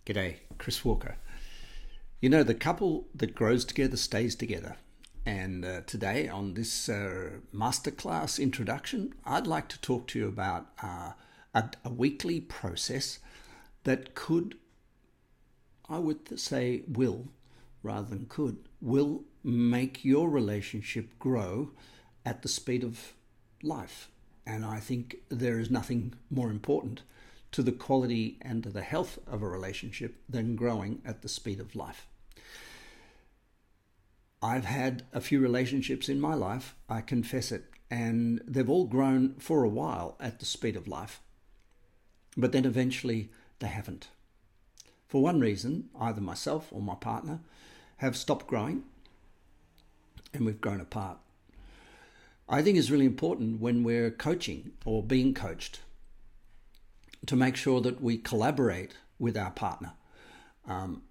G'day, Chris Walker. You know, the couple that grows together stays together. And today on this Masterclass introduction, I'd like to talk to you about a weekly process that could, I would say will, rather than could, will make your relationship grow at the speed of life. And I think there is nothing more important to the quality and to the health of a relationship than growing at the speed of life. I've had a few relationships in my life, I confess it, and they've all grown for a while at the speed of life. But then eventually they haven't. For one reason, either myself or my partner have stopped growing and we've grown apart. I think it's really important when we're coaching or being coached to make sure that we collaborate with our partner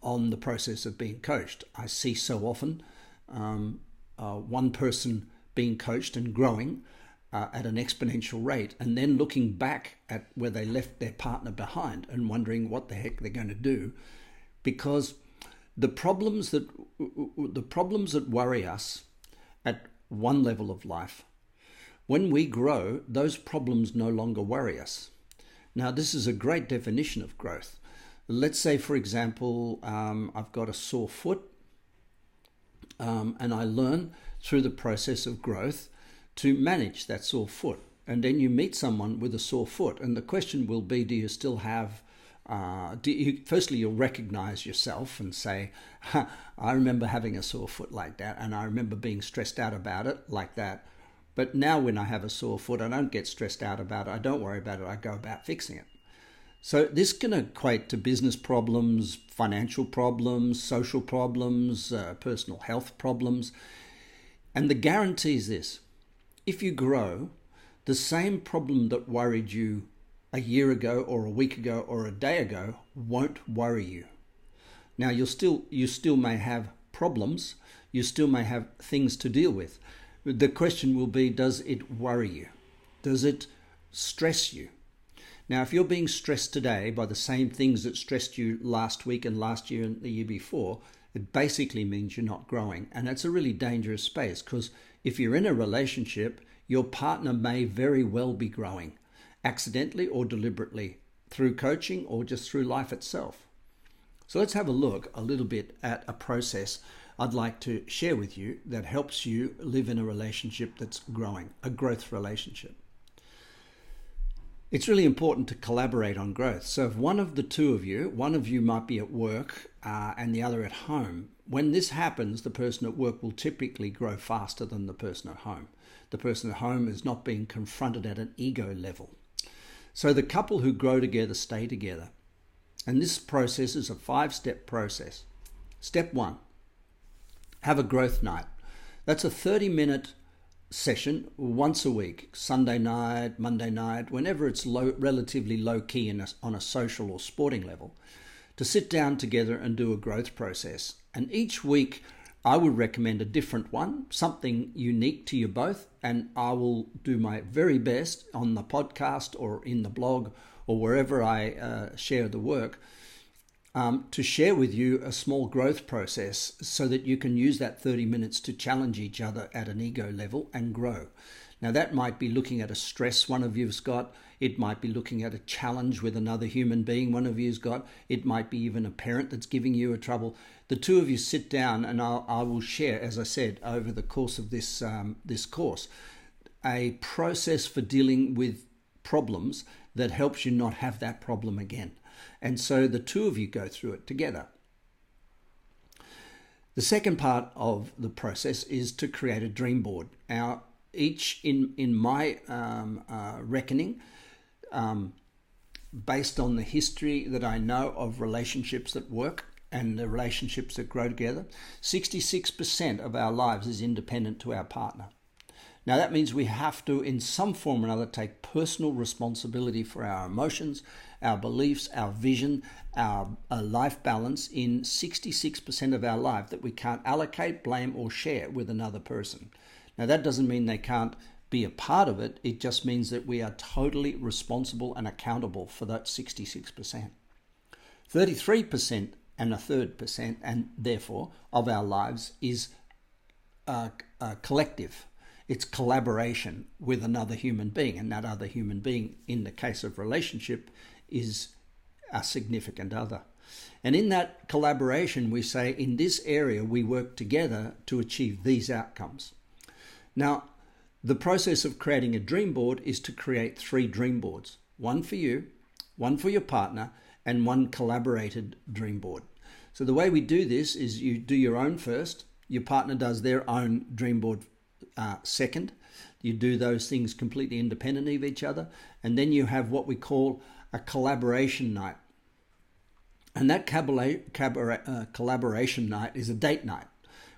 on the process of being coached. I see so often one person being coached and growing at an exponential rate, and then looking back at where they left their partner behind and wondering what the heck they're going to do, because the problems that worry us at one level of life, when we grow, those problems no longer worry us. Now, this is a great definition of growth. Let's say, for example, I've got a sore foot, and I learn through the process of growth to manage that sore foot. And then you meet someone with a sore foot, and the question will be, do you still have, firstly, you'll recognize yourself and say, I remember having a sore foot like that, and I remember being stressed out about it like that. But now when I have a sore foot, I don't get stressed out about it. I don't worry about it. I go about fixing it. So this can equate to business problems, financial problems, social problems, personal health problems. And the guarantee is this: if you grow, the same problem that worried you a year ago or a week ago or a day ago won't worry you. Now, you still may have problems. You still may have things to deal with. The question will be, does it worry you? Does it stress you? Now, if you're being stressed today by the same things that stressed you last week and last year and the year before, it basically means you're not growing. And that's a really dangerous space, because if you're in a relationship, your partner may very well be growing, accidentally or deliberately, through coaching or just through life itself. So let's have a look a little bit at a process I'd like to share with you that helps you live in a relationship that's growing, a growth relationship. It's really important to collaborate on growth. So if one of you might be at work and the other at home, when this happens, the person at work will typically grow faster than the person at home. The person at home is not being confronted at an ego level. So the couple who grow together stay together. And this process is a 5-step process. Step 1, have a growth night. That's a 30-minute session once a week, Sunday night, Monday night, whenever it's relatively low key on a social or sporting level, to sit down together and do a growth process. And each week I would recommend a different one, something unique to you both, and I will do my very best on the podcast or in the blog or wherever I share the work to share with you a small growth process so that you can use that 30 minutes to challenge each other at an ego level and grow. Now, that might be looking at a stress one of you's got. It might be looking at a challenge with another human being one of you's got. It might be even a parent that's giving you a trouble. The two of you sit down, and I will share, as I said, over the course of this course, a process for dealing with problems that helps you not have that problem again. And so the two of you go through it together. The second part of the process is to create a dream board. Now, each in my reckoning, based on the history that I know of relationships that work and the relationships that grow together, 66% of our lives is independent to our partner. Now, that means we have to, in some form or another, take personal responsibility for our emotions, our beliefs, our vision, our life balance in 66% of our life that we can't allocate, blame, or share with another person. Now, that doesn't mean they can't be a part of it. It just means that we are totally responsible and accountable for that 66%. 33% and a third percent, and therefore, of our lives is collective. It's collaboration with another human being, and that other human being, in the case of relationship, is a significant other. And in that collaboration, we say, in this area, we work together to achieve these outcomes. Now, the process of creating a dream board is to create 3 dream boards. One for you, one for your partner, and one collaborated dream board. So the way we do this is you do your own first, your partner does their own dream board second. You do those things completely independent of each other, and then you have what we call a collaboration night. And that collaboration night is a date night,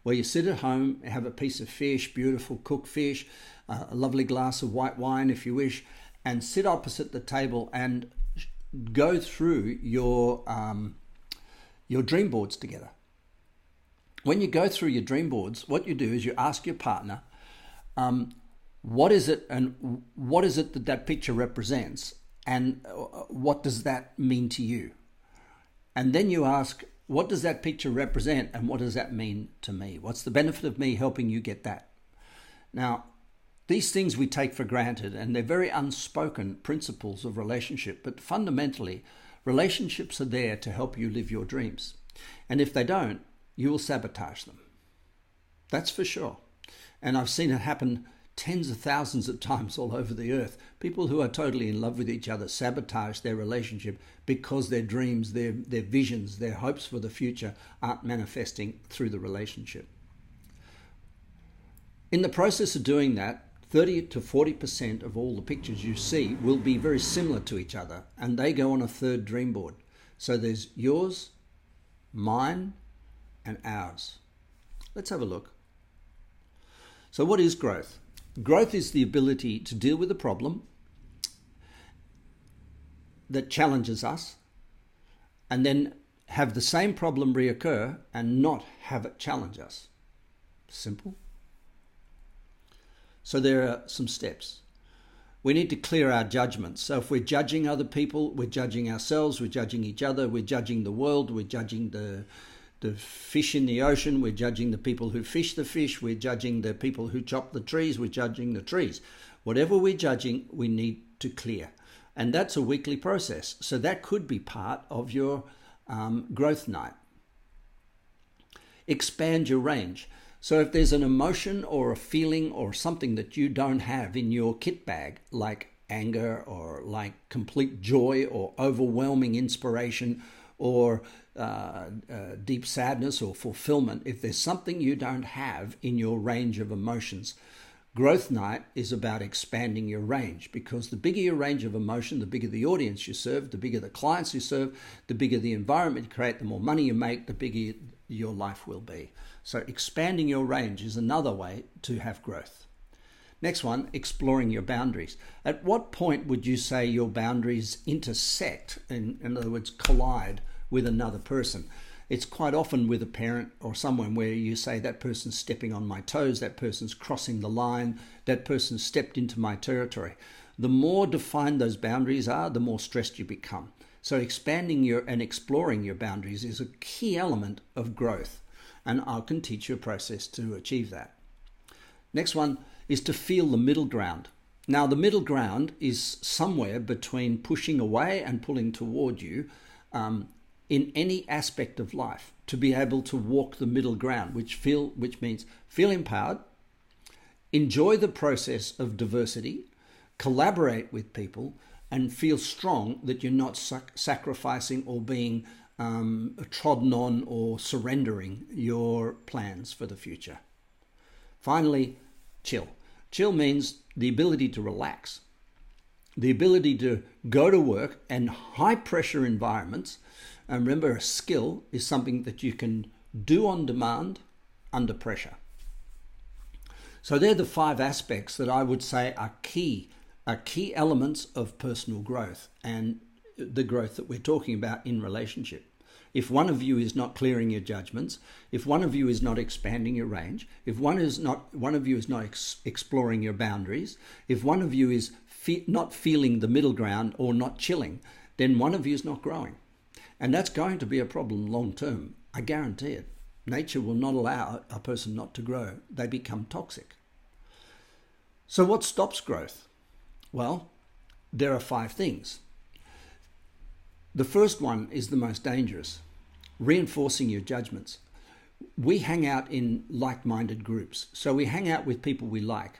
where you sit at home, have a piece of fish, beautiful cooked fish, a lovely glass of white wine if you wish, and sit opposite the table and go through your dream boards together. When you go through your dream boards, what you do is you ask your partner, what is it that that picture represents, and what does that mean to you? And then you ask, what does that picture represent, and what does that mean to me? What's the benefit of me helping you get that? Now, these things we take for granted, and they're very unspoken principles of relationship, but fundamentally, relationships are there to help you live your dreams. And if they don't, you will sabotage them. That's for sure. And I've seen it happen tens of thousands of times all over the earth. People who are totally in love with each other sabotage their relationship because their dreams, their visions, their hopes for the future aren't manifesting through the relationship. In the process of doing that, 30 to 40% of all the pictures you see will be very similar to each other, and they go on a third dream board. So there's yours, mine, and ours. Let's have a look. So what is growth? Growth is the ability to deal with a problem that challenges us, and then have the same problem reoccur and not have it challenge us. Simple. So there are some steps. We need to clear our judgments. So if we're judging other people, we're judging ourselves, we're judging each other, we're judging the world, we're judging the fish in the ocean, we're judging the people who fish the fish, we're judging the people who chop the trees, we're judging the trees. Whatever we're judging, we need to clear. And that's a weekly process. So that could be part of your growth night. Expand your range. So if there's an emotion or a feeling or something that you don't have in your kit bag, like anger or like complete joy or overwhelming inspiration or deep sadness or fulfillment, if there's something you don't have in your range of emotions, Growth Night is about expanding your range, because the bigger your range of emotion, the bigger the audience you serve, the bigger the clients you serve, the bigger the environment you create, the more money you make, the bigger your life will be. So expanding your range is another way to have growth. Next one, exploring your boundaries. At what point would you say your boundaries intersect, in other words, collide with another person? It's quite often with a parent or someone where you say, that person's stepping on my toes, that person's crossing the line, that person stepped into my territory. The more defined those boundaries are, the more stressed you become. So expanding and exploring your boundaries is a key element of growth, and I can teach you a process to achieve that. Next one is to feel the middle ground. Now, the middle ground is somewhere between pushing away and pulling toward you, in any aspect of life, to be able to walk the middle ground, which means feel empowered, enjoy the process of diversity, collaborate with people, and feel strong that you're not sacrificing or being trodden on or surrendering your plans for the future. Finally, chill. Chill means the ability to relax, the ability to go to work in high pressure environments. And remember, a skill is something that you can do on demand under pressure. So they're the 5 aspects that I would say are key elements of personal growth and the growth that we're talking about in relationship. If one of you is not clearing your judgments, if one of you is not expanding your range, if one of you is not exploring your boundaries, if one of you is not feeling the middle ground or not chilling, then one of you is not growing. And that's going to be a problem long term. I guarantee it. Nature will not allow a person not to grow. They become toxic. So what stops growth? Well, there are 5 things. The first one is the most dangerous: reinforcing your judgments. We hang out in like-minded groups. So we hang out with people we like.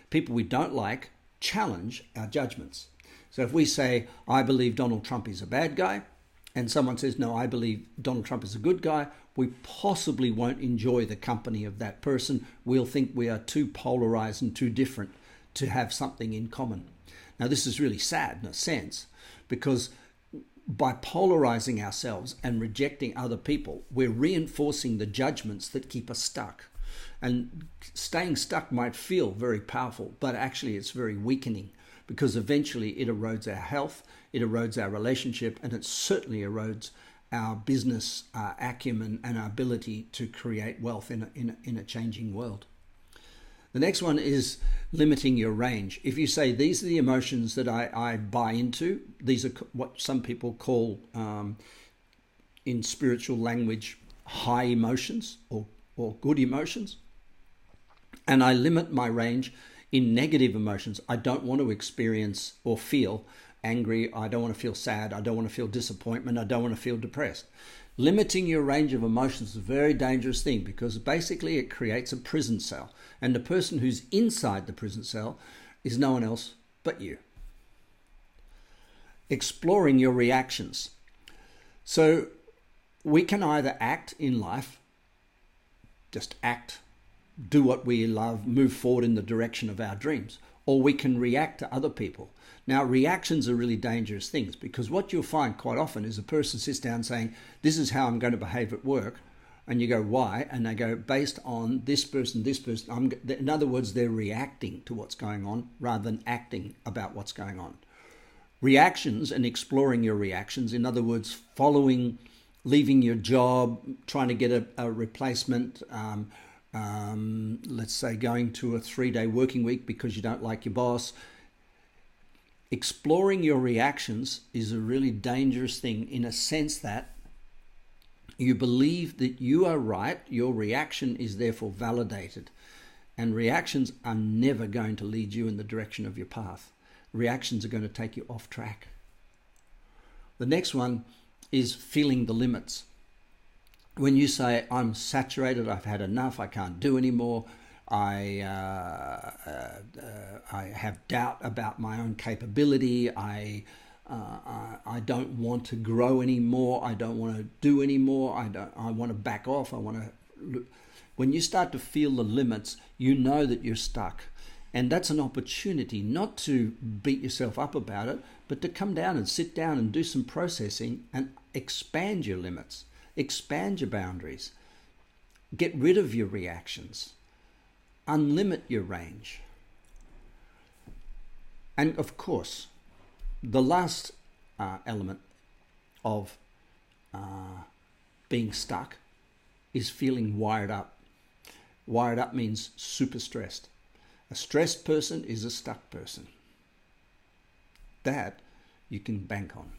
People we don't like challenge our judgments. So if we say, I believe Donald Trump is a bad guy, and someone says, no, I believe Donald Trump is a good guy, we possibly won't enjoy the company of that person. We'll think we are too polarized and too different to have something in common. Now, this is really sad in a sense, because by polarizing ourselves and rejecting other people, we're reinforcing the judgments that keep us stuck. And staying stuck might feel very powerful, but actually it's very weakening, because eventually it erodes our health, it erodes our relationship, and it certainly erodes our business acumen and our ability to create wealth in a changing world. The next one is limiting your range. If you say, these are the emotions that I buy into, these are what some people call, in spiritual language, high emotions or good emotions, and I limit my range in negative emotions. I don't want to experience or feel angry. I don't want to feel sad. I don't want to feel disappointment. I don't want to feel depressed. Limiting your range of emotions is a very dangerous thing, because basically it creates a prison cell. And the person who's inside the prison cell is no one else but you. Exploring your reactions. So we can either act in life, just act, do what we love, move forward in the direction of our dreams, or we can react to other people. Now, reactions are really dangerous things, because what you'll find quite often is a person sits down saying, this is how I'm going to behave at work. And you go, why? And they go, based on this person, this person. In other words, they're reacting to what's going on rather than acting about what's going on. Reactions and exploring your reactions, in other words, leaving your job, trying to get a replacement, let's say going to a 3-day working week because you don't like your boss. Exploring your reactions is a really dangerous thing, in a sense that you believe that you are right, your reaction is therefore validated. And reactions are never going to lead you in the direction of your path. Reactions are going to take you off track. The next one is feeling the limits. When you say, I'm saturated, I've had enough, I can't do anymore, I have doubt about my own capability, I don't want to grow anymore, I don't want to do anymore, I want to back off, When you start to feel the limits, you know that you're stuck. And that's an opportunity not to beat yourself up about it, but to come down and sit down and do some processing and expand your limits, expand your boundaries, get rid of your reactions, unlimit your range. And of course, the last element of being stuck is feeling wired up. Wired up means super stressed. A stressed person is a stuck person. That you can bank on.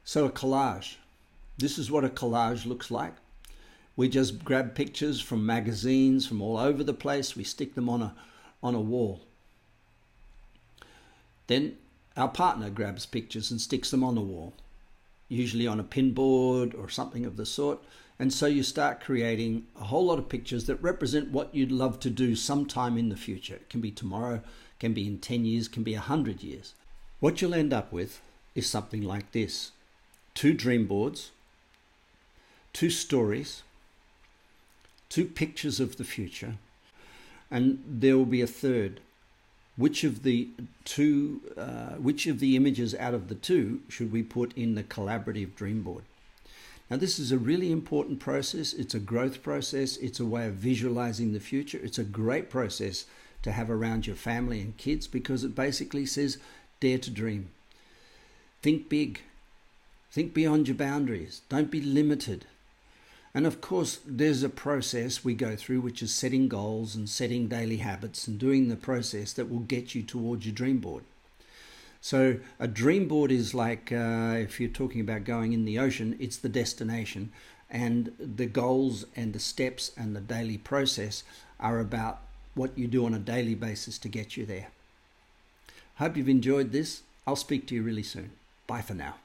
So a collage. This is what a collage looks like. We just grab pictures from magazines from all over the place. We stick them on a wall. Then our partner grabs pictures and sticks them on the wall, usually on a pinboard or something of the sort. And so you start creating a whole lot of pictures that represent what you'd love to do sometime in the future. It can be tomorrow, can be in 10 years, can be 100 years. What you'll end up with is something like this. 2 dream boards, 2 stories, 2 pictures of the future, and there will be a third. Which of the images out of the 2 should we put in the collaborative dream board? Now, this is a really important process. It's a growth process. It's a way of visualizing the future. It's a great process to have around your family and kids, because it basically says, dare to dream. Think big. Think beyond your boundaries. Don't be limited. And of course, there's a process we go through, which is setting goals and setting daily habits and doing the process that will get you towards your dream board. So a dream board is like, if you're talking about going in the ocean, it's the destination, and the goals and the steps and the daily process are about what you do on a daily basis to get you there. Hope you've enjoyed this. I'll speak to you really soon. Bye for now.